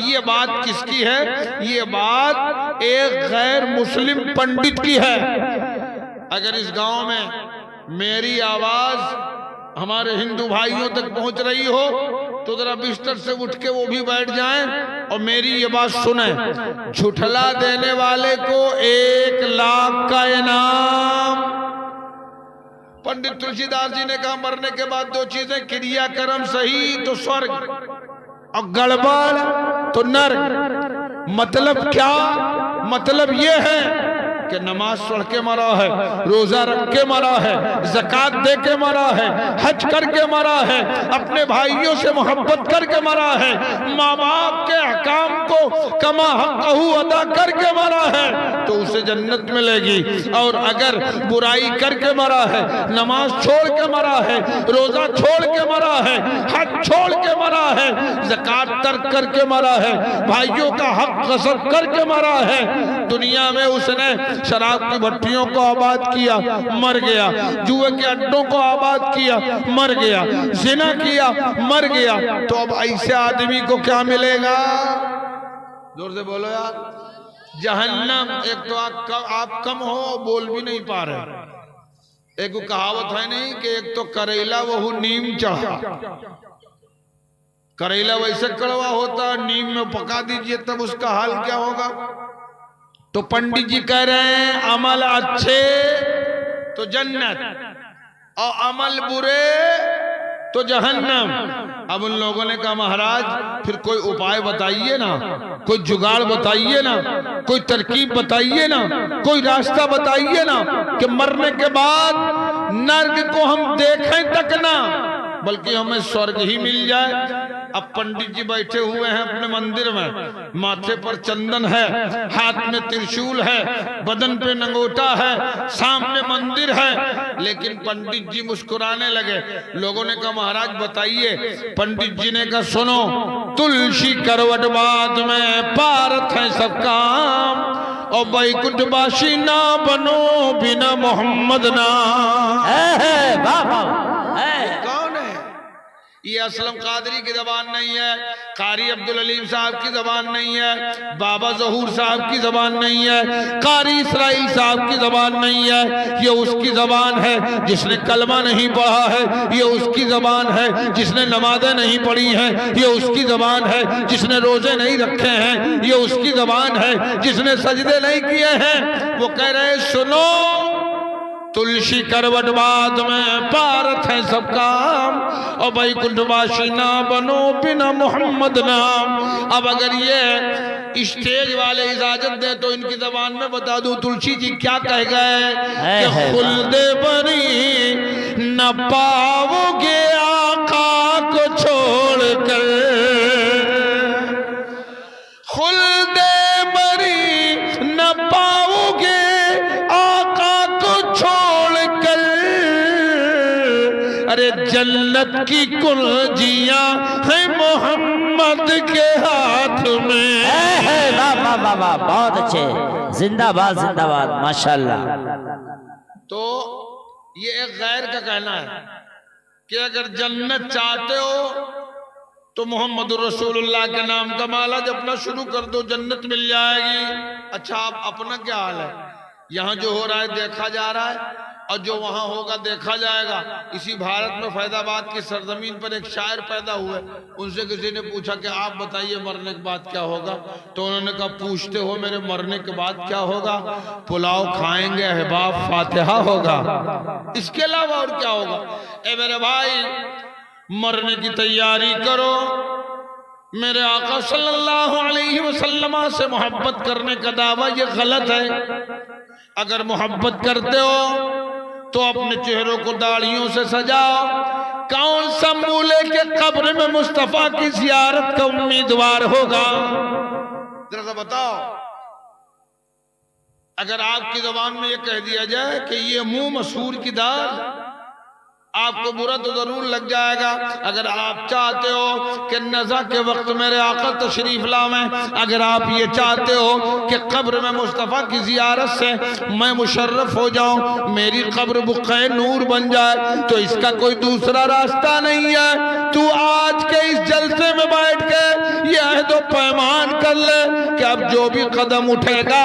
ये बात किसकी है? ये बात एक गैर मुस्लिम पंडित की है। अगर इस गांव में मेरी आवाज हमारे हिंदू भाइयों तक पहुंच रही हो तो जरा बिस्तर से उठ के वो भी बैठ जाएं और मेरी ये बात सुने। झुठला देने वाले को 1 लाख का इनाम। पंडित तुलसीदास जी ने कहा मरने के बाद 2 चीजें, क्रियाक्रम सही तो स्वर्ग और गड़बड़ तो नर्क। मतलब क्या? मतलब ये है कि नमाज पढ़ के मरा है, रोजा रख के मरा है, ज़कात दे के मरा है, हज करके मरा है, अपने भाइयों से मोहब्बत करके मरा है, माँ बाप के अहकाम को कमा हक़हू अदा करके मरा है तो उसे जन्नत मिलेगी। और अगर बुराई करके मरा है, नमाज छोड़ के मरा है, रोजा छोड़ के मरा है, हज छोड़ के मरा है, ज़कात तर्क करके मरा है, भाइयों का हक गसब करके मरा है, दुनिया में उसने शराब की भट्टियों को आबाद किया, मर गया, जुए के अड्डों को आबाद किया, मर गया, जिना किया, मर गया, तो अब ऐसे आदमी को क्या मिलेगा? जोर से बोलो यार। जहन्नम। एक तो आप कम हो, बोल भी नहीं पा रहे। एक कहावत है नहीं कि एक तो करेला वहु नीम चढ़ा। करेला वैसे कड़वा होता, नीम में पका दीजिए तब उसका हाल क्या होगा। तो पंडित जी कह रहे हैं अमल अच्छे तो जन्नत और अमल बुरे तो जहन्नम। अब उन लोगों ने कहा महाराज फिर कोई उपाय बताइए ना, कोई जुगाड़ बताइए ना, कोई तरकीब बताइए ना, कोई रास्ता बताइए ना कि मरने के बाद नर्क को हम देखें तक ना बल्कि हमें स्वर्ग ही मिल जाए। अब पंडित जी बैठे हुए हैं अपने मंदिर में, माथे पर चंदन है, हाथ में त्रिशूल है, बदन पे नंगोटा है, सामने मंदिर है, लेकिन पंडित जी मुस्कुराने लगे। लोगों ने कहा महाराज बताइए। पंडित जी ने कहा सुनो, तुलसी करवट बाद में पारत है सब काम और बैकुंठवासी ना बनो बिना मोहम्मद ना। कौन है ये? असलम कादरी की जबान नहीं है, कारी अब्दुल अलीम साहब की जबान नहीं है, बाबा जहूर साहब की जबान नहीं है, कारी इसराइल साहब की जबान नहीं है। ये उसकी जबान है जिसने कलमा नहीं पढ़ा है, ये उसकी जबान है जिसने नमाजें नहीं पढ़ी हैं, ये उसकी जबान है जिसने रोजे नहीं रखे हैं, ये उसकी जबान है जिसने सजदे नहीं किए हैं। वो कह रहे सुनो, तुलसी करवट बाद में पारत है सब काम और बैकुंठवासी ना बनो बिना मोहम्मद नाम। अब अगर ये स्टेज वाले इजाजत दे तो इनकी जबान में बता दूं तुलसी जी क्या कह गए कि खुल्दे बरी न पाओगे आका को छोड़कर, खुल्दे बरी न पाओगे जन्नत की कुंजियां है मोहम्मद के हाथ में। वाह वाह वाह, बहुत अच्छे, जिंदाबाद जिंदाबाद, माशाल्लाह। तो ये एक गैर का कहना है कि अगर जन्नत चाहते हो तो मोहम्मद रसूलुल्लाह के नाम का माला जपना शुरू कर दो, जन्नत मिल जाएगी। अच्छा आप अपना क्या हाल है? यहाँ जो हो रहा है देखा जा रहा है और जो वहां होगा देखा जाएगा। इसी भारत में फैजाबाद की सरजमीन पर एक शायर पैदा हुए, उनसे किसी ने पूछा कि आप बताइए मरने के बाद क्या होगा, तो उन्होंने कहा पूछते हो मेरे मरने के बाद क्या होगा? पुलाव खाएंगे, अहबाब, फातिहा होगा, इसके अलावा और क्या होगा? ए मेरे भाई मरने की तैयारी करो। मेरे आका सल्लल्लाहु अलैहि वसल्लम से मोहब्बत करने का दावा ये गलत है। अगर मोहब्बत करते हो तो अपने चेहरों को दाढ़ियों से सजाओ। कौन सा मूले के कब्र में मुस्तफा की जियारत का उम्मीदवार होगा? जरा सा बताओ। अगर आपकी जुबान में ये कह दिया जाए कि ये मुंह मसूर की दाल आपको बुरा तो जरूर लग जाएगा। अगर आप चाहते हो कि नज़ा के वक्त मेरे आका तशरीफ लावें, अगर आप ये चाहते हो कि कब्र में मुस्तफ़ा की ज़ियारत से मैं मुशर्रफ हो जाऊं, मेरी कब्र बुक़े नूर बन जाए, तो इसका कोई दूसरा रास्ता नहीं है। तू आज के इस जलसे में बैठ के ये अहद व पैमान कर ले कि अब जो भी कदम उठेगा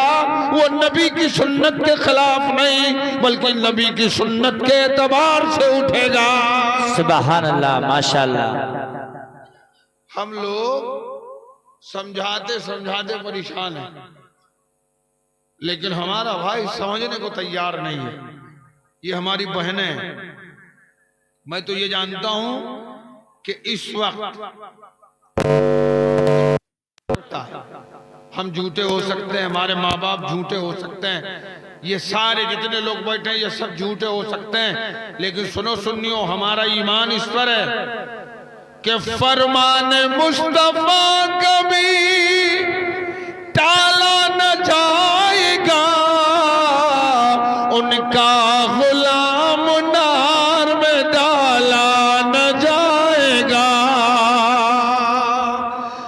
वो नबी की सुन्नत के खिलाफ नहीं, बल्कि नबी की सुन्नत के एतबार से उठेगा। सुभान अल्लाह, माशाअल्लाह। हम लोग समझाते समझाते परेशान हैं, लेकिन हमारा भाई समझने को तैयार नहीं है। ये हमारी बहनें हैं। मैं तो ये जानता हूं कि इस वक्त हम झूठे हो सकते हैं, हमारे माँ बाप झूठे हो सकते हैं, ये सारे जितने लोग बैठे हैं ये सब झूठे हो सकते हैं, लेकिन सुनो सुनियो, हमारा ईमान इस पर है कि फरमान मुस्तफा कभी टाला न जाएगा, उनका गुलाम नार में डाला न जाएगा।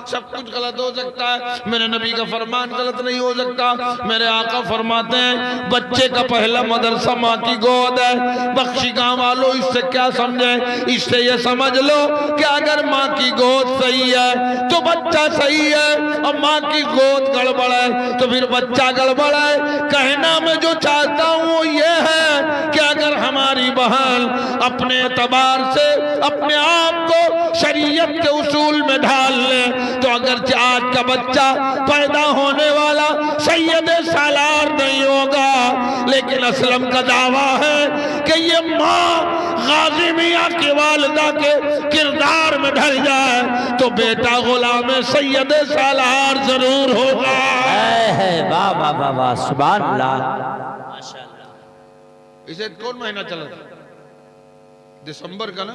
सब कुछ गलत हो सकता है, मेरे नबी का फरमान गलत नहीं हो सकता। मेरे आका फरमाते हैं बच्चे का पहला मदरसा माँ की गोद है। बख्शी गांव वालों इससे क्या समझे, इससे ये समझ लो कि अगर माँ की गोद सही है तो बच्चा सही है, और माँ की गोद गड़बड़ है तो फिर बच्चा गड़बड़ है। कहना मैं जो चाहता हूँ वो ये है कि अगर हमारी बहन अपने एतबार से अपने आप को शरीयत के उसूल में ढाल ले, तो अगर आज का बच्चा पैदा होने वाला सैयद सालार नहीं होगा, लेकिन असलम का दावा है कि ये माँ गाजी मियाँ की वालिदा के किरदार में ढल जाए तो बेटा गुलाम सैयद सालार जरूर होगा। वाह वाह वाह वाह, सुभान अल्लाह, माशाअल्लाह। इसे कौन महीना चला था? दिसंबर का ना।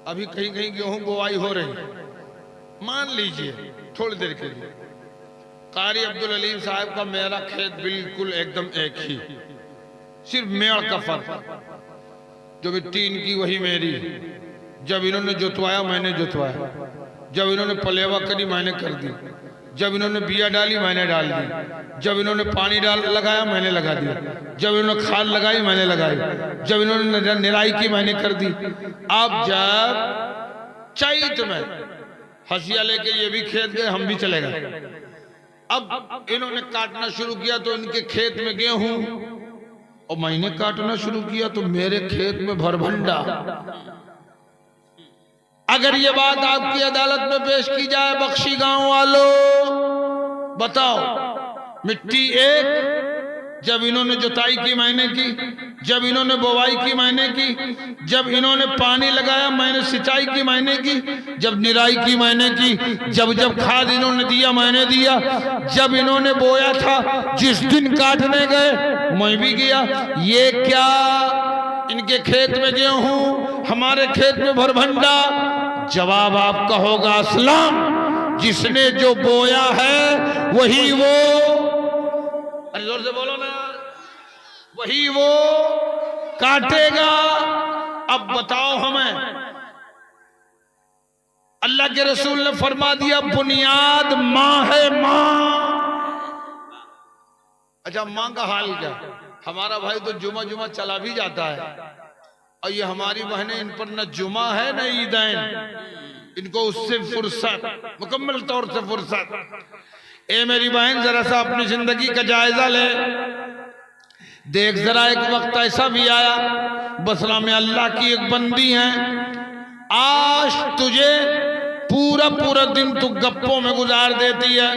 अभी कहीं कहीं गेहूं बुआई हो रही, मान लीजिए थोड़ी देर के लिए कारी अब्दुल अलीम साहब का मेरा खेत बिल्कुल एकदम एक ही, सिर्फ मेड़ का फर्क। जो मिट्टी इनकी वही मेरी, जब इन्होंने जोतवाया मैंने जोतवाया, जब इन्होंने पलेवा करी मैंने कर दी, जब इन्होंने बिया डाली मैंने डाल दी, जब इन्होंने पानी डाल लगाया मैंने लगा दिया, जब इन्होंने खाद लगाई मैंने लगाई, जब इन्होंने निराई की मैंने कर दी। अब जब चैत में हसिया लेके ये भी खेत गए, हम भी चले गए। अब इन्होंने काटना शुरू किया तो इनके खेत में गेहूं, और मैंने काटना शुरू किया तो मेरे खेत में भरभंडा। अगर ये बात आपकी अदालत में पेश की जाए बख्शी गांव वालों, बताओ मिट्टी एक, जब इन्होंने जुताई की मैंने की, जब इन्होंने बोवाई की मैंने की, जब इन्होंने पानी लगाया मैंने सिंचाई की मैंने की, जब निराई की मैंने की, जब जब खाद इन्होंने दिया मैंने दिया, जब इन्होंने बोया था जिस दिन काटने गए मैं भी गया। ये क्या इनके खेत में गेहूं, हमारे खेत में भरभंडा? जवाब आपका होगा असलम, जिसने जो बोया है वही वो, अरे जोर से बोलो ना, वही वो काटेगा। अब बताओ हमें, अल्लाह के रसूल ने फरमा दिया बुनियाद माँ है, माँ। अच्छा माँ का हाल क्या? हमारा भाई तो जुमा जुमा चला भी जाता है, और ये हमारी बहनें, इन पर न जुमा है न ईदैन, इनको उससे फुर्सत, मुकम्मल तौर से फुर्सत। ए मेरी बहन जरा सा अपनी जिंदगी का जायजा ले, देख जरा एक वक्त ऐसा भी आया, बसरा में अल्लाह की एक बंदी है, आज तुझे पूरा पूरा दिन तू गप्पों में गुजार देती है।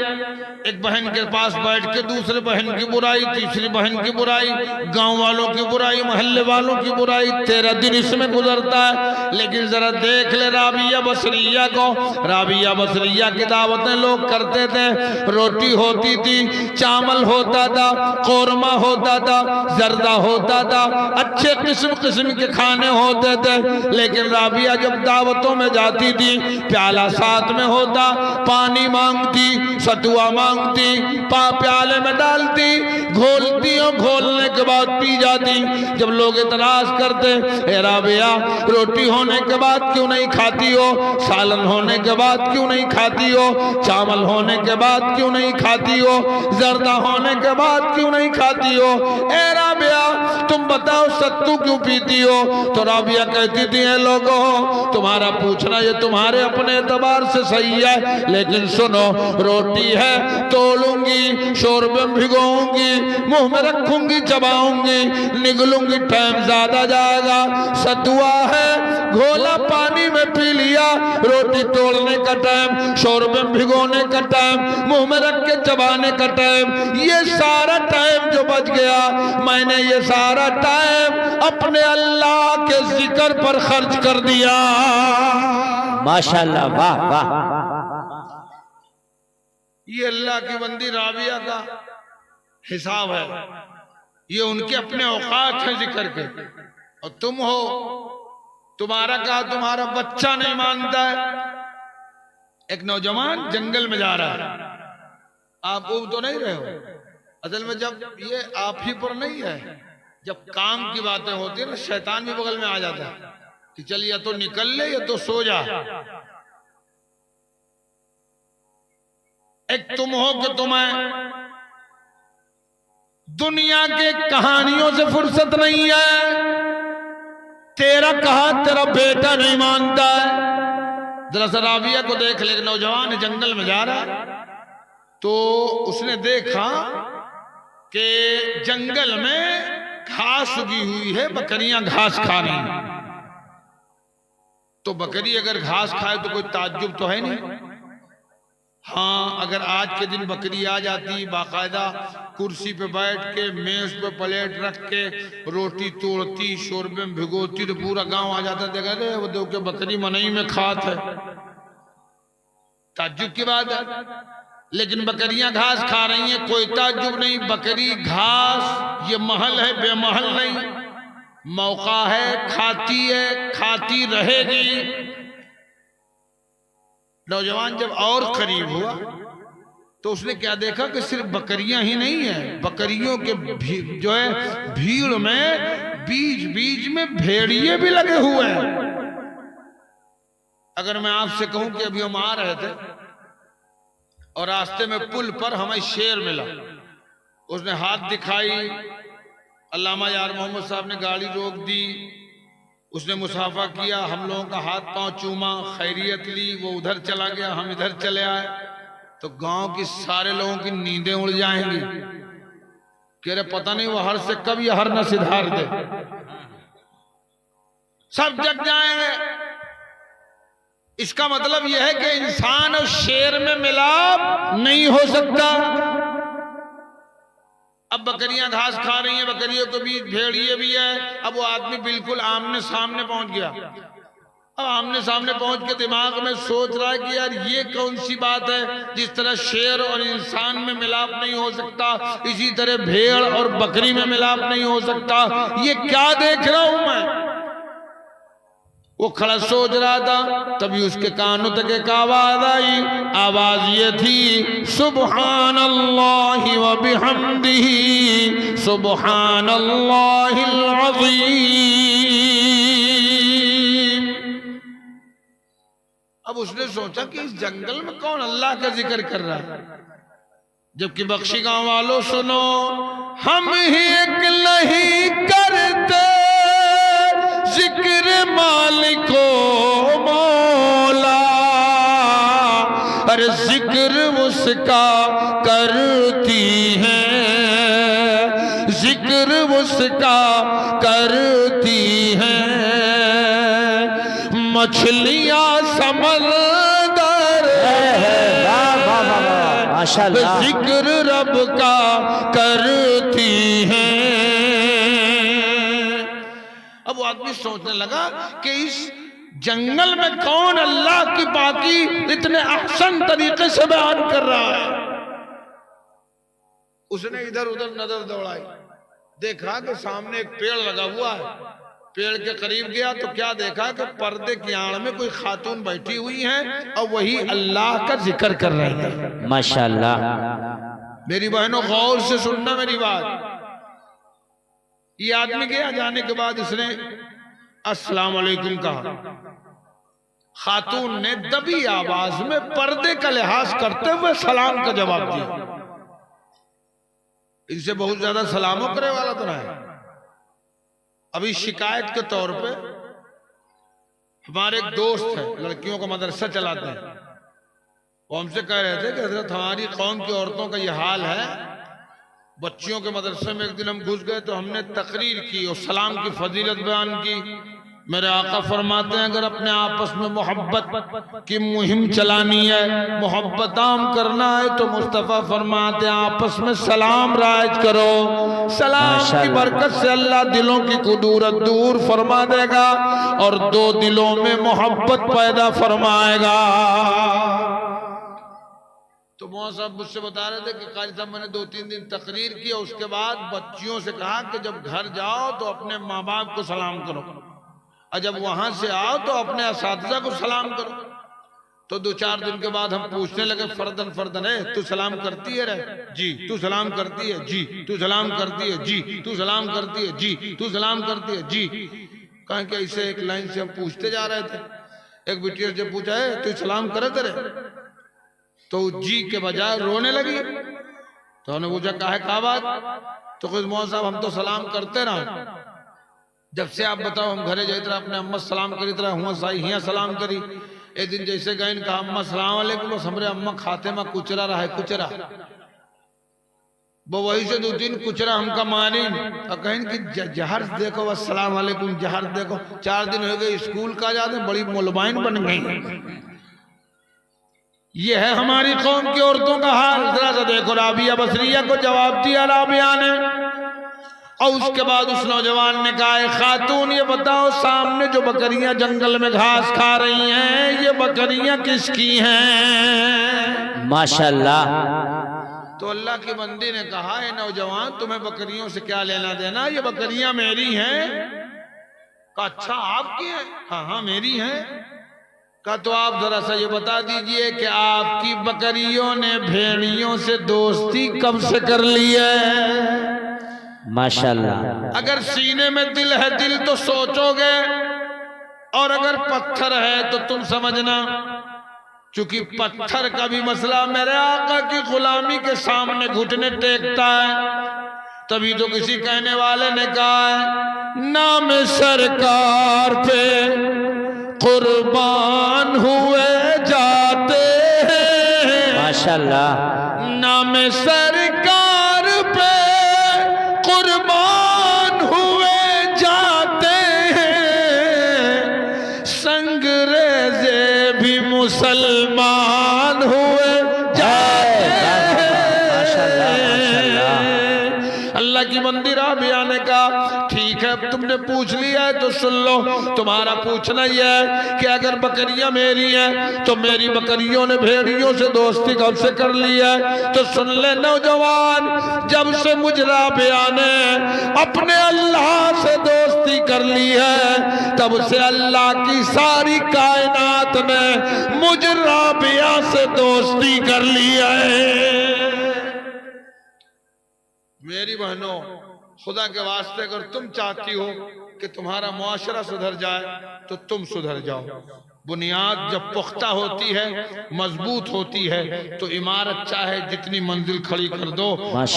एक बहन के पास बैठ के दूसरे बहन की बुराई, तीसरी बहन की बुराई, गांव वालों की बुराई, मोहल्ले वालों की बुराई, तेरा दिन इसमें गुजरता है। लेकिन जरा देख ले राबिया बसरिया को, राबिया बसरिया की दावतें लोग करते थे, रोटी होती थी, चावल होता था, कौरमा होता था, जर्दा होता था, अच्छे किस्म किस्म के खाने होते थे। लेकिन राबिया जब दावतों में जाती थी, प्याला साथ में होता, पानी मांगती, सतुआ मांगती, प्याले में डालती, घोलती और घोलने के बाद पी जाती। जब लोग इतराज करते, ए राबिया रोटी होने के बाद क्यों नहीं खाती हो, सालन होने के बाद क्यों नहीं खाती हो, चावल होने के बाद क्यों नहीं खाती हो, जर्दा होने के बाद क्यों नहीं खाती हो, ए राबिया तुम बताओ सत्तू क्यों पीती हो? तो राबिया कहती थी, ए लोगों तुम्हारा पूछना ये तुम्हारे अपने एतबार से सही है, लेकिन सुनो, रोटी है तोड़ूंगी, शोरबे में भिगोऊंगी, मुंह में रखूंगी, चबाऊंगी, निगलूंगी, टाइम ज्यादा जाएगा। सतुआ है घोला पानी में पी लिया, रोटी तोड़ने का टाइम, शोरबे में भिगोने का टाइम, मुंह में रख के चबाने का टाइम, ये सारा टाइम जो बच गया मैंने ये सारा टाइम अपने अल्लाह के जिक्र पर खर्च कर दिया। माशाल्लाह, वाह वाह। ये अल्लाह की बंदी राबिया का हिसाब है, ये उनके अपने औकात है जिक्र के। और तुम हो, तुम्हारा कहा तुम्हारा बच्चा नहीं मानता है। एक नौजवान जंगल में जा रहा है, आप वो तो नहीं रहे हो। असल में जब ये आप ही पर नहीं है, जब काम की बातें होती है ना, शैतान भी बगल में आ जाता है कि चल या तो निकल ले या तो सो जा। एक तुम हो कि तुम्हें दुनिया के कहानियों से फुर्सत नहीं है, तेरा कहा तेरा बेटा नहीं मानता है। जरा सा राबिया को देख ले, नौजवान जंगल में जा रहा है, तो उसने देखा कि जंगल में घास उगी हुई है, बकरियां घास खा रही। तो बकरी अगर घास खाए तो कोई ताज्जुब तो है नहीं। हाँ, अगर आज के दिन बकरी आ जाती, बाकायदा कुर्सी पे बैठ के, मेज पे प्लेट रख के रोटी तोड़ती, शोरबे में भिगोती, तो पूरा गांव आ जाता, देखा रे वो देखो बकरी मनई में खात है, ताज्जुब की बात है। लेकिन बकरियां घास खा रही हैं, कोई ताज्जुब नहीं। बकरी घास, ये महल है, बेमहल नहीं, मौका है, खाती है, खाती रहेगी। नौजवान जब और करीब हुआ तो उसने क्या देखा कि सिर्फ बकरियां ही नहीं है, बकरियों के जो है भीड़ में बीच बीच में भेड़िए भी लगे हुए हैं। अगर मैं आपसे कहूं कि अभी हम आ रहे थे और रास्ते में पुल पर हमें शेर मिला, उसने हाथ दिखाई, अल्लामा यार मोहम्मद साहब ने गाड़ी रोक दी, उसने मुसाफा किया, हम लोगों का हाथ पांव चूमा, खैरियत ली, वो उधर चला गया, हम इधर चले आए। तो गांव की सारे लोगों की नींदें उड़ जाएंगी, कह रहे पता नहीं वो हर से कब ये हर न सिधार दे, सब जग जाएंगे। इसका मतलब यह है कि इंसान और शेर में मिलाप नहीं हो सकता। अब बकरियां घास खा रही हैं, बकरियों के बीच भेड़िए भी है। अब वो आदमी बिल्कुल आमने सामने पहुंच गया। अब आमने सामने पहुंच के दिमाग में सोच रहा है कि यार ये कौन सी बात है, जिस तरह शेर और इंसान में मिलाप नहीं हो सकता, इसी तरह भेड़ और बकरी में मिलाप नहीं हो सकता। ये क्या देख रहा हूं मैं? वो खड़ा सोच रहा था, तभी उसके कानों तक एक आवाज आई। आवाज ये थी, सुब्हानल्लाहि व बिहम्दिही सुब्हानल्लाहिल अज़ीम। अब उसने सोचा कि इस जंगल में कौन अल्लाह का जिक्र कर रहा है, जबकि बख्शी गांव वालों सुनो, हम ही एक नहीं करते जिक्र मालिको मौला, अरे जिक्र उसका करती है, जिक्र उसका करती है, मछलियां समंदर माशाल्लाह, जिक्र रब का करती है। अब वो आदमी सोचने लगा कि इस जंगल में कौन अल्लाह की बाकी इतने अहसन तरीके से बयान कर रहा है। उसने इधर उधर नजर दौड़ाई, देखा कि सामने एक पेड़ लगा हुआ है, पेड़ के करीब गया तो क्या देखा कि पर्दे की आड़ में कोई खातून बैठी हुई है और वही अल्लाह का जिक्र कर रही है। माशाल्लाह। मेरी बहनों गौर से सुनना मेरी बात। ये आदमी गया, जाने के बाद इसने अस्सलाम वालेकुम कहा। खातून ने दबी आवाज में पर्दे का लिहाज करते हुए सलाम का जवाब दिया। इनसे बहुत ज्यादा सलामों करे वाला तो नहीं। अभी शिकायत के तौर पे हमारे एक दोस्त है, लड़कियों का मदरसा चलाते हैं, वो हमसे कह रहे थे कि हजरत हमारी कौम की औरतों का ये हाल है। बच्चियों के मदरसे में एक दिन हम घुस गए तो हमने तकरीर की और सलाम की फजीलत बयान की। मेरे आका फरमाते हैं अगर अपने आपस में मोहब्बत की मुहिम चलानी है, मोहब्बत आम करना है तो मुस्तफ़ा फरमाते हैं आपस में सलाम राइज करो। सलाम की बरकत से अल्लाह दिलों की कुदूरत दूर फरमा देगा और दो दिलों में मोहब्बत पैदा फरमाएगा। तो मौला साहब मुझसे बता रहे थे कि कारी साहब मैंने 2-3 दिन तकरीर की और उसके बाद बच्चियों से कहा कि जब घर जाओ तो अपने माँ बाप को सलाम करो और जब वहां से आओ तो अपने असातिज़ा को सलाम करो। तो 2-4 दिन के बाद हम पूछने लगे फर्दन फर्दन है, तू सलाम करती है रे? जी। तू सलाम करती है? जी। तू सलाम करती है? जी। तू सलाम करती है? जी। तू सलाम करती है? जी। कहें कि ऐसे एक लाइन से हम पूछते जा रहे थे। एक बिटिया से पूछा है तू सलाम करे तेरे? तो जी के बजाय रोने लगी। तो हमने पूछा काहे का बात? तो कुछ मौला साहब हम तो सलाम करते ना, जब से आप बताओ हम घरे जाते रहे अपने अम्मा सलाम करी तरह हुआ साई हिया सलाम करी। एक दिन जैसे गए कहा अम्मा सलाम वालेकुम, बस हमरे अम्मा खाते में कुचरा रहा है कुचरा। वो वही से 2-3 कुचरा हमका मारी और कहें कि जहर देखो अस्सलाम वालेकुम जहर देखो। 4 दिन हो गए स्कूल का जाते बड़ी मुलबाइन बन गई। ये है हमारी कौम की औरतों का हाल। जरा सा देखो राबिया बसरिया को जवाब दिया राबिया ने और उसके बाद उस नौजवान ने कहा खातून ये बताओ सामने जो बकरियां जंगल में घास खा रही हैं ये बकरियां किसकी हैं? माशाल्लाह। तो अल्लाह की बंदी ने कहा है नौजवान तुम्हें बकरियों से क्या लेना देना, ये बकरियां मेरी हैं। कहा अच्छा आपकी हैं? हाँ हाँ मेरी हैं। कहा तो आप जरा सा ये बता दीजिए कि आपकी बकरियों ने भेड़ियों से दोस्ती कब से कर ली है? माशाल्लाह। अगर सीने में दिल है दिल तो सोचोगे और अगर पत्थर है तो तुम समझना। चूंकि पत्थर का भी मसला मेरे आका की गुलामी के सामने घुटने टेकता है। तभी तो किसी कहने वाले ने कहा है नाम सरकार पे कुर्बान हुए जाते हैं। माशाल्लाह। नाम सरकार पे कुर्बान हुए जाते हैं, संगरेज़े भी मुसलमान हुए जाते हैं। अल्लाह की बंदी राबिया ने कहा ठीक है तुमने पूछ लिया है तो सुन लो। तुम्हारा पूछना यह है कि अगर बकरियां मेरी हैं तो मेरी बकरियों ने भेड़ियों से दोस्ती कब से कर ली है? तो सुन ले नौजवान, जब से मुझ राबिया ने अपने अल्लाह से दोस्ती कर ली है तब से अल्लाह की सारी कायनात ने मुझ राबिया से दोस्ती कर ली है। मेरी बहनों खुदा के वास्ते अगर तुम चाहती हो कि तुम्हारा मुआशरा सुधर जाए तो तुम सुधर जाओ। बुनियाद जब पुख्ता होती है मजबूत होती है तो इमारत चाहे जितनी मंजिल खड़ी कर दो,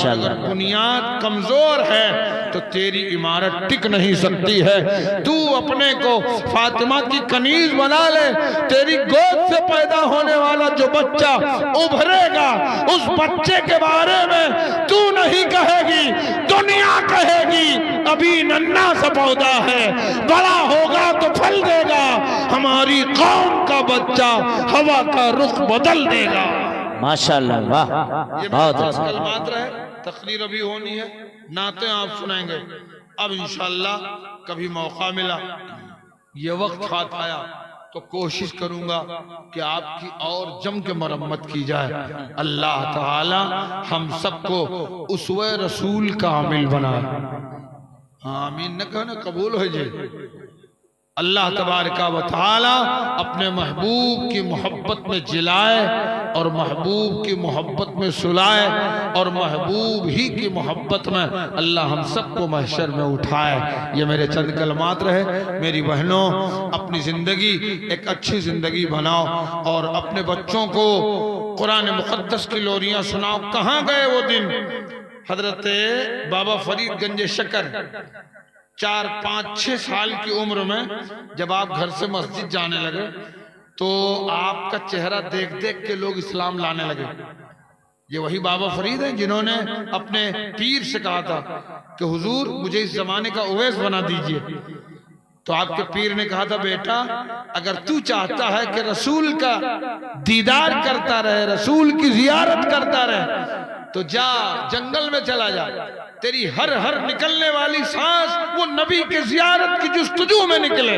अगर बुनियाद कमजोर है तो तेरी इमारत टिक नहीं सकती है। तू अपने को फातिमा की कनीज बना ले, तेरी गोद से पैदा होने वाला जो बच्चा उभरेगा उस बच्चे के बारे में तू नहीं कहेगी, दुनिया कहेगी अभी नन्हा सा पौधा है, बड़ा होगा तो फल देगा। हमारी कौम का बच्चा हवा का रुख बदल देगा। माशाल्लाह वाह बहुत अच्छा। कल मात्र है, तकरीर अभी होनी है, नाते आप सुनाएंगे। अब इंशाअल्लाह कभी मौका मिला, ये वक्त हाथ आया तो कोशिश करूंगा कि आपकी और जम के मरम्मत की जाए। अल्लाह ताला हम सबको उसवे रसूल का आमिल बनाए। आमीन न कहना कबूल हो जाए। अल्लाह तबारका व तआला अपने महबूब की मोहब्बत में जिलाए और महबूब की मोहब्बत में सुलाए और महबूब ही की मोहब्बत में अल्लाह हम सबको महशर में उठाए। ये मेरे चंद कलमात रहे। मेरी बहनों, अपनी ज़िंदगी एक अच्छी ज़िंदगी बनाओ और अपने बच्चों को कुरान मुक़द्दस की लोरियाँ सुनाओ। कहाँ गए वो दिन? हजरत बाबा फरीद गंज शकर 4, 5, 6 साल की उम्र में जब आप घर से मस्जिद जाने लगे तो आपका चेहरा देख देख के लोग इस्लाम लाने लगे। ये वही बाबा फरीद हैं जिन्होंने अपने पीर से कहा था कि हुजूर मुझे इस जमाने का उवैस बना दीजिए। तो आपके पीर ने कहा था, बेटा अगर तू चाहता है कि रसूल का दीदार करता रहे, रसूल की जियारत करता रहे, तो जा जंगल में चला जा। तेरी हर हर निकलने वाली सांस वो नबी के जियारत की जुस्तजू में निकले।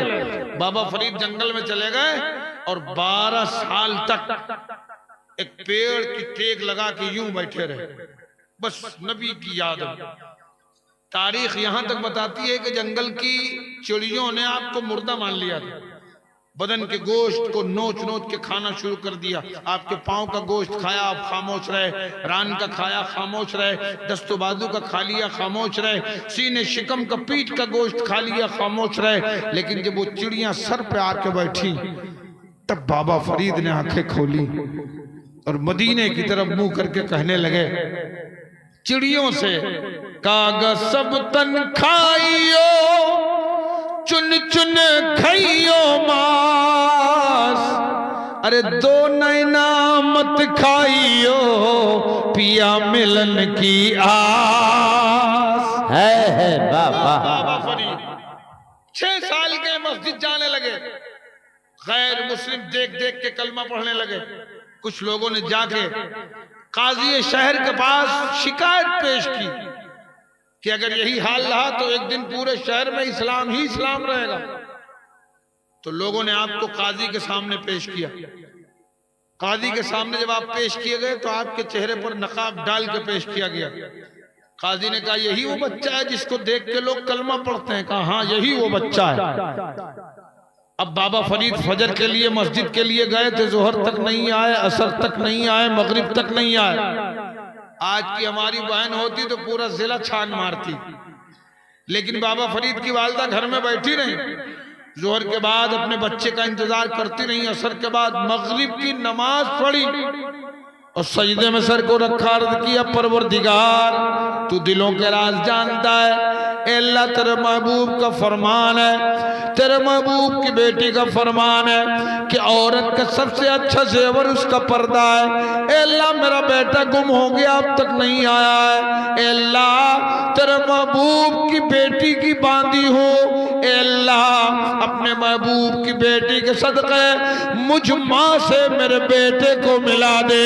बाबा फरीद जंगल में चले गए और 12 साल तक एक पेड़ की टेक लगा के यूं बैठे रहे, बस नबी की याद में। तारीख यहां तक बताती है कि जंगल की चिड़ियों ने आपको मुर्दा मान लिया था। बदन के गोश्त को नोच नोच के खाना शुरू कर दिया। आपके पांव का गोश्त खाया, आप खामोश रहे। रान का खाया, खामोश रहे। दस्तो बाजू का खा लिया, खामोश रहे। सीने शिकम का, पीठ का गोश्त खा लिया, खामोश रहे। लेकिन जब वो चिड़ियां सर पे आके बैठी तब बाबा फरीद ने आंखें खोली और मदीने की तरफ मुंह करके कहने लगे चिड़ियों से, कागज सब तन खाइयो, चुन चुन खाइयो मांस, अरे दो नैना मत खाइयो, पिया मिलन की आस है बाबा। बाबा फरीद 6 साल के मस्जिद जाने लगे। गैर मुस्लिम देख देख के कलमा पढ़ने लगे। कुछ लोगों ने जाके काजी शहर के पास शिकायत पेश की कि अगर यही हाल रहा तो एक दिन पूरे शहर में इस्लाम ही इस्लाम रहेगा। तो लोगों ने आपको काजी के सामने पेश किया। काजी के सामने जब आप पेश किए गए तो आपके चेहरे पर नकाब डाल के पेश किया गया। काजी ने कहा, यही वो बच्चा है जिसको देख के लोग कलमा पढ़ते हैं? कहा, हाँ यही वो बच्चा है। अब बाबा फरीद फजर के लिए मस्जिद के लिए गए थे, जोहर तक नहीं आए, असर तक नहीं आए, मगरिब तक नहीं आए। आज की हमारी बहन होती तो पूरा जिला छान मारती, लेकिन बाबा फरीद की वालदा घर में बैठी रही। जोहर के बाद अपने बच्चे का इंतजार करती रही। असर के बाद मगरिब की नमाज पढ़ी और सजदे में सर को रखा, अर्ज किया, परवरदिगार तू दिलों के राज जानता है। अल्लाह तेरे महबूब का फरमान है, तेरे महबूब की बेटी का फरमान है कि औरत का सबसे अच्छा जेवर उसका पर्दा है। अल्लाह मेरा बेटा गुम हो गया, अब तक नहीं आया है। अल्लाह तेरे महबूब की बेटी की बांधी हो, अल्लाह अपने महबूब की बेटी के सदक़े मुझ माँ से मेरे बेटे को मिला दे।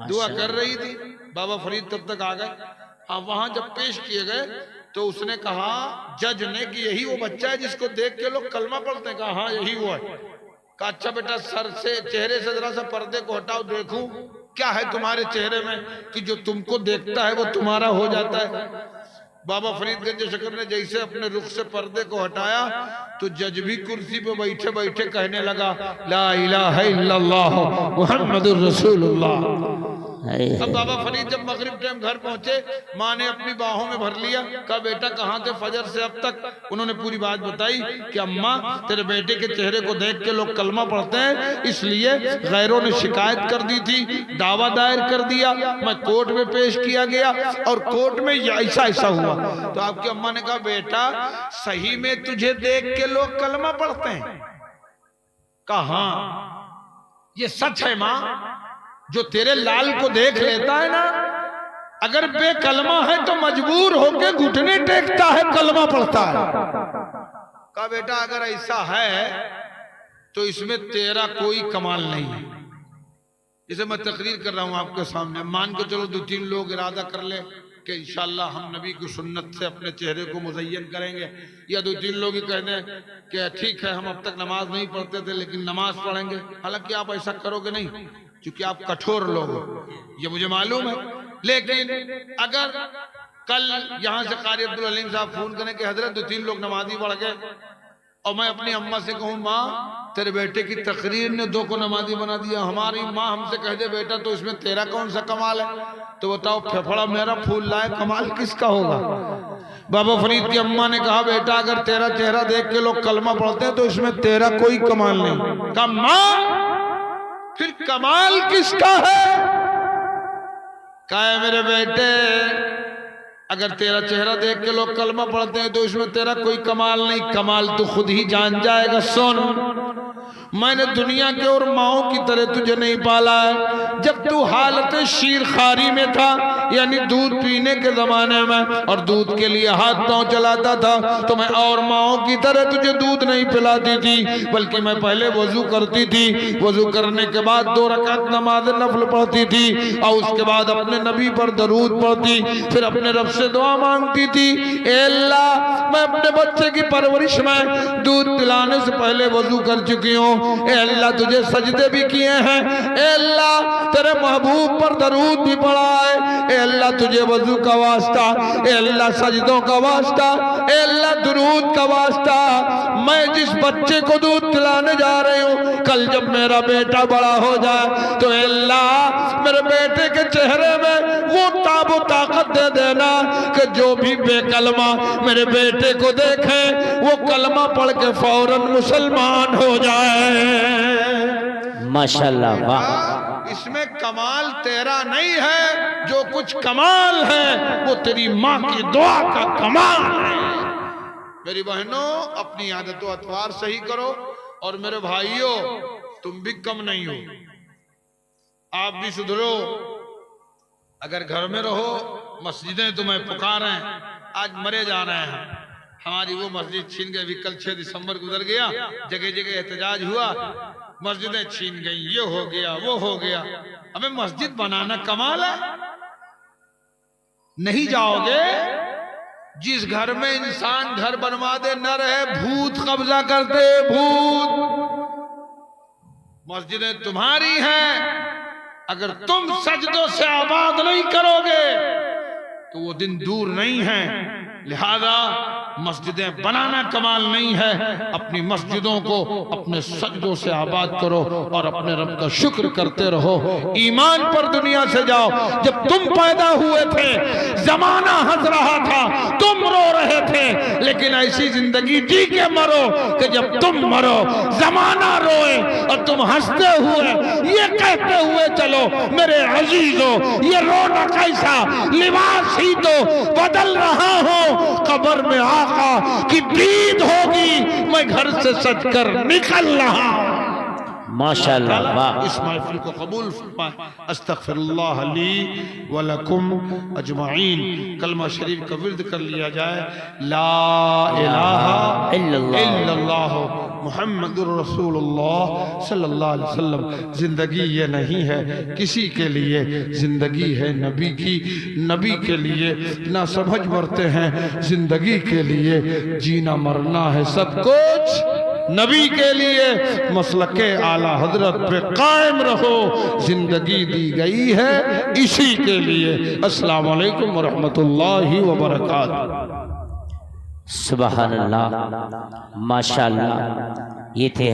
दुआ कर रही थी। बाबा फरीद तब तक आ गए। अब वहां जब पेश किए गए तो उसने कहा, जज ने, कि यही वो बच्चा है जिसको देख के लोग कलमा पढ़ते हैं? कहा, हाँ यही वो है। कहा, अच्छा बेटा सर से, चेहरे से जरा सा पर्दे को हटाओ, देखूं क्या है तुम्हारे चेहरे में कि जो तुमको देखता है वो तुम्हारा हो जाता है। बाबा फरीद गंज शकर ने जैसे अपने रुख से पर्दे को हटाया तो जज भी कुर्सी पे बैठे बैठे कहने लगा, ला इलाहा इल्लल्लाह मुहम्मदुर रसूलुल्लाह। अब बाबा फरीद जब मगरिब टाइम घर पहुंचे, माँ ने अपनी बाहों में भर लिया। कहा, बेटा कहाँ थे फजर से अब तक? उन्होंने पूरी बात बताई कि अम्मा तेरे बेटे के चेहरे को देख के लोग कलमा पढ़ते हैं, इसलिए गैरों ने शिकायत कर दी थी, दावा दायर कर दिया, मैं कोर्ट में पेश किया गया और कोर्ट में ऐसा ऐसा हुआ। तो आपकी अम्मा ने कहा, बेटा सही में तुझे देख के लोग कलमा पढ़ते हैं? कहा, हाँ ये सच है माँ, जो तेरे लाल को देख लेता है ना, अगर बेकलमा है तो मजबूर होके घुटने टेकता है, कलमा पढ़ता है। कहा, बेटा अगर ऐसा है तो इसमें तेरा कोई कमाल नहीं है। जैसे मैं तकरीर कर रहा हूं आपके सामने, मान के चलो 2-3 लोग इरादा कर ले कि इंशाल्लाह हम नबी की सुन्नत से अपने चेहरे को मुज़य्यन करेंगे, या 2-3 लोग ही कह दें कि ठीक है हम अब तक नमाज नहीं पढ़ते थे लेकिन नमाज पढ़ेंगे। हालांकि आप ऐसा करोगे नहीं क्योंकि आप कठोर लोग हो, ये मुझे मालूम है। लेकिन अगर कल यहाँ से कारी अब्दुल हलीम साहब फोन करें कि हजरत 2-3 लोग नमाजी बढ़ गए और मैं अपनी अम्मा से कहूँ माँ तेरे बेटे की तकरीर ने 2 को नमाजी बना दिया, हमारी माँ हमसे कह दे बेटा तो इसमें तेरा कौन सा कमाल है, तो बताओ फेफड़ा मेरा फूल लाए, कमाल किसका होगा। बाबा फरीद की अम्मा ने कहा बेटा अगर तेरा चेहरा देख के लोग कलमा पढ़ते हैं तो इसमें तेरा कोई कमाल नहीं। कहा माँ फिर कमाल किसका है। कहा मेरे बेटे अगर तेरा चेहरा देख के लोग कलमा पढ़ते हैं तो इसमें तेरा कोई कमाल नहीं, कमाल तू खुद ही जान जाएगा। सुन मैंने दुनिया के और माओ की तरह तुझे नहीं पाला है। जब तू हालत शीरखारी में था यानी दूध पीने के जमाने में और दूध के लिए हाथ पांव चलाता था तो मैं और माओ की तरह तुझे दूध नहीं पिलाती थी, बल्कि मैं पहले वजू करती थी, वजू करने के बाद 2 रकात नमाज नफल पढ़ती थी और उसके बाद अपने नबी पर दरूद पढ़ती, फिर अपने रब से दुआ मांगती थी ए अल्लाह मैं अपने बच्चे की परवरिश में दूध पिलाने से पहले वजू कर चुकी हूँ, ए अल्लाह तुझे सजदे भी किए हैं, ए अल्लाह तेरे महबूब पर दरूद भी पढ़ा है, ए अल्लाह तुझे वजू का वास्ता, ए अल्लाह सजदों का वास्ता, ए अल्लाह दरूद का वास्ता। मैं जिस बच्चे को दूध पिलाने जा रही हूँ कल जब मेरा बेटा बड़ा हो जाए तो ए अल्लाह मेरे बेटे के चेहरे में वो ताबो ताकत दे देना कि जो भी बेकलमा मेरे बेटे को देखे वो कलमा पढ़ के फौरन मुसलमान हो जाए। माशाल्लाह वाह। इसमें कमाल तेरा नहीं है, जो कुछ कमाल है वो तेरी माँ की दुआ का कमाल है। मेरी बहनों अपनी आदतों अतवार सही करो और मेरे भाइयों तुम भी कम नहीं हो, आप भी सुधरो। अगर घर में रहो मस्जिदें तुम्हें पुकारें, आज मरे जा रहे हैं, हमारी वो मस्जिद छीन गई, कल 6 दिसंबर गुजर गया, जगह जगह एहतजाज हुआ, मस्जिदें छीन गई, ये हो गया वो हो गया। हमें मस्जिद बनाना कमाल है। नहीं जाओगे जिस घर में इंसान घर बनवा दे न रहे भूत कब्जा करते, भूत। मस्जिदें तुम्हारी हैं, अगर तुम सजदों से आबाद नहीं करोगे तो वो दिन दूर नहीं है। लिहाजा मस्जिदें बनाना कमाल नहीं है, अपनी मस्जिदों को अपने सजदों से आबाद करो और अपने रब का शुक्र करते रहो। ईमान पर दुनिया से जाओ। जब तुम पैदा हुए थे जमाना हंस रहा था, तुम रो रहे थे, लेकिन ऐसी जिंदगी जी के मरो कि जब तुम मरो जमाना रोए और तुम हंसते हुए ये कहते हुए चलो मेरे अजीजों ये रोना कैसा, लिबास ही तो बदल रहा हो, कब्र में आका की दीद होगी, मैं घर से सज कर निकल रहा हूं। माशाअल्लाह वाह। इस महफिल को कबूल फरमाए। अस्तगफिरुल्लाह ली व लकुम अजमाइन। कलमा शरीफ का विर्द कर लिया जाए। ला इलाहा इल्लल्लाह मुहम्मदुर रसूलुल्लाह सल्लल्लाहु अलैहि वसल्लम। जिंदगी ये नहीं है किसी के लिए, जिंदगी है नबी की, नबी के लिए ना समझ मरते हैं, जिंदगी के लिए जीना मरना है सब कुछ नबी के लिए। मसलके आला हजरत पे कायम रहो, जिंदगी दी गई है इसी के लिए। अस्सलाम वालेकुम व रहमतुल्लाहि व बरकातहू। सुभान अल्लाह माशाअल्लाह। ये थे